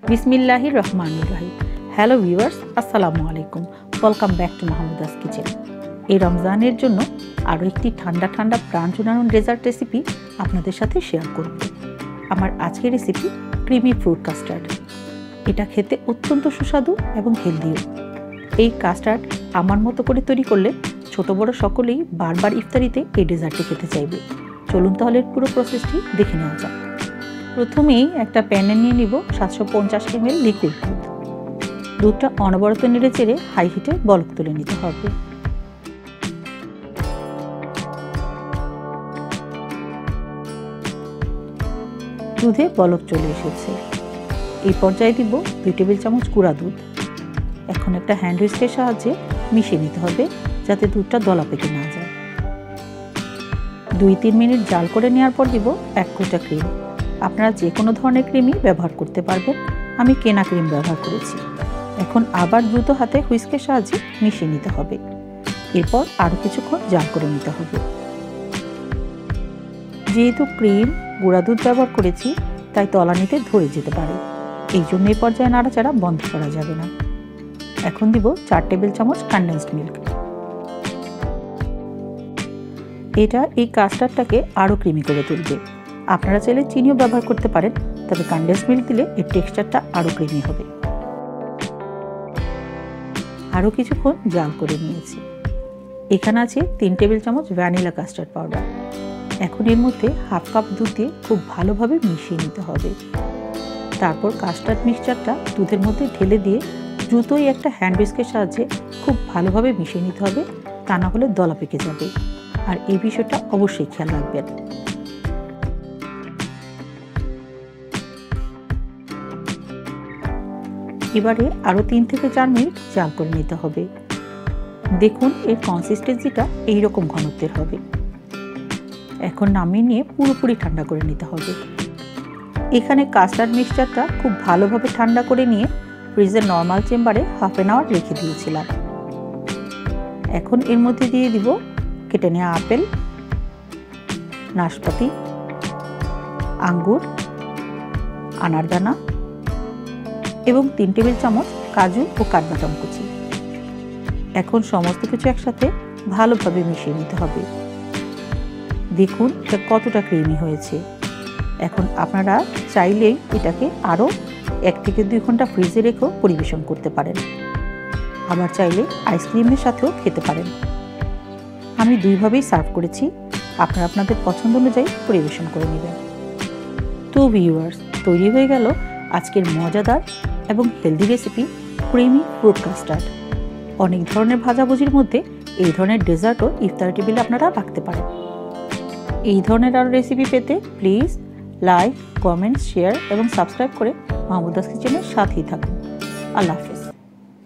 বিসমিল্লাহির রহমানির রহিম। Hello viewers, আসসালামু আলাইকুম। Welcome back to Mahmuda's kitchen. এই রমজানের জন্য আরও একটি ঠান্ডা ঠান্ডা প্রাণ জুড়ানো ডেজার্ট রেসিপি আপনাদের সাথে শেয়ার করব। আমার আজকের রেসিপি ক্রিমি ফ্রুট কাস্টার্ড। এটা খেতে অত্যন্ত সুস্বাদু এবং হেলদিও। এই কাস্টার্ড আমার মতো করে তৈরি করলে ছোট বড় সকলেই বারবার ইফতারিতে এই ডেজার্টটি খেতে চাইবে। চলুন তাহলে পুরো প্রসেসটি দেখে নেওয়া যাক। প্রথমেই একটা প্যানে নিয়ে নিব 750 ml লিকুইড দুধ। দুধটা অনবরত নেড়ে চেড়ে হাই হিটে বলক তুলে নিতে হবে। দুধে বলক চলে এসেছে। এই পর্যায়ে দিব 2 টেবিল চামচ গুঁড়া দুধ। এখন একটা হ্যান্ড হুইস্কের সাহায্যে মিশিয়ে নিতে হবে যাতে দুধটা দলা পেকে না যায়। 2-3 মিনিট জাল করে নেওয়ার পর দিব 1 কোটা ক্রিম। আপনারা যে কোনো ধরনের ক্রিমই ব্যবহার করতে পারবেন, আমি কেনা ক্রিম ব্যবহার করেছি। এখন আবার দ্রুত হাতে হুইস্কের সাহায্যে মিশিয়ে নিতে হবে। এরপর আরও কিছুক্ষণ জাল করে নিতে হবে। যেহেতু ক্রিম গুঁড়া দুধ ব্যবহার করেছি তাই তলানিতে ধরে যেতে পারে, এই জন্য এই পর্যায়ে নাড়াচাড়া বন্ধ করা যাবে না। এখন দিব 4 টেবিল চামচ কনডেন্সড মিল্ক। এটা এই কাস্টার্ডটাকে আরও ক্রিমি করে তুলবে। আপনারা চাইলে চিনিও ব্যবহার করতে পারেন, তবে কনডেন্সড মিল্ক দিলে এর টেক্সচারটা আরও ক্রিমি হবে। আরও কিছুক্ষণ জাল করে নিয়েছি। এখানে আছে 3 টেবিল চামচ ভ্যানিলা কাস্টার্ড পাউডার। এখন এর মধ্যে হাফ কাপ দুধ দিয়ে খুব ভালোভাবে মিশিয়ে নিতে হবে। তারপর কাস্টার্ড মিক্সচারটা দুধের মধ্যে ঢেলে দিয়ে দ্রুতই একটা হ্যান্ড হুইস্কের সাহায্যে খুব ভালোভাবে মিশিয়ে নিতে হবে, তা না হলে দলা পেকে যাবে। আর এই বিষয়টা অবশ্যই খেয়াল রাখবেন। এবারে আরও 3 থেকে 4 মিনিট জাল করে নিতে হবে। দেখুন এর কনসিস্টেন্সিটা এইরকম ঘনত্বের হবে। এখন নামিয়ে নিয়ে পুরোপুরি ঠান্ডা করে নিতে হবে। এখানে কাস্টার্ড মিক্সচারটা খুব ভালোভাবে ঠান্ডা করে নিয়ে ফ্রিজের নর্মাল চেম্বারে হাফ অ্যান আওয়ার রেখে দিয়েছিলাম। এখন এর মধ্যে দিয়ে দিব কেটে নেওয়া আপেল, নাশপাতি, আঙ্গুর, আনারদানা এবং 3 টেবিল চামচ কাজু ও কাঠবাদাম কুচি। এখন সমস্ত কিছু একসাথে ভালোভাবে মিশিয়ে নিতে হবে। দেখুন এটা কতটা ক্রিমি হয়েছে। এখন আপনারা চাইলেই এটাকে আরও 1 থেকে 2 ঘন্টা ফ্রিজে রেখেও পরিবেশন করতে পারেন। আবার চাইলে আইসক্রিমের সাথেও খেতে পারেন। আমি দুইভাবেই সার্ভ করেছি, আপনারা আপনাদের পছন্দ অনুযায়ী পরিবেশন করে নেবেন। তো ভিউয়ার্স, তৈরি হয়ে গেল আজকের মজাদার এবং healthy recipe creamy fruit custard. অনেক ধরনের ভাজাভুজির মধ্যে এই ধরনের ডেজার্টও ইফতার টেবিলে আপনারা রাখতে পারেন। এই ধরনের আরও রেসিপি পেতে প্লিজ লাইক, কমেন্ট, শেয়ার এবং সাবস্ক্রাইব করে মাহমুদাস কিচেনের সাথেই থাকুন। আল্লাহ হাফেজ।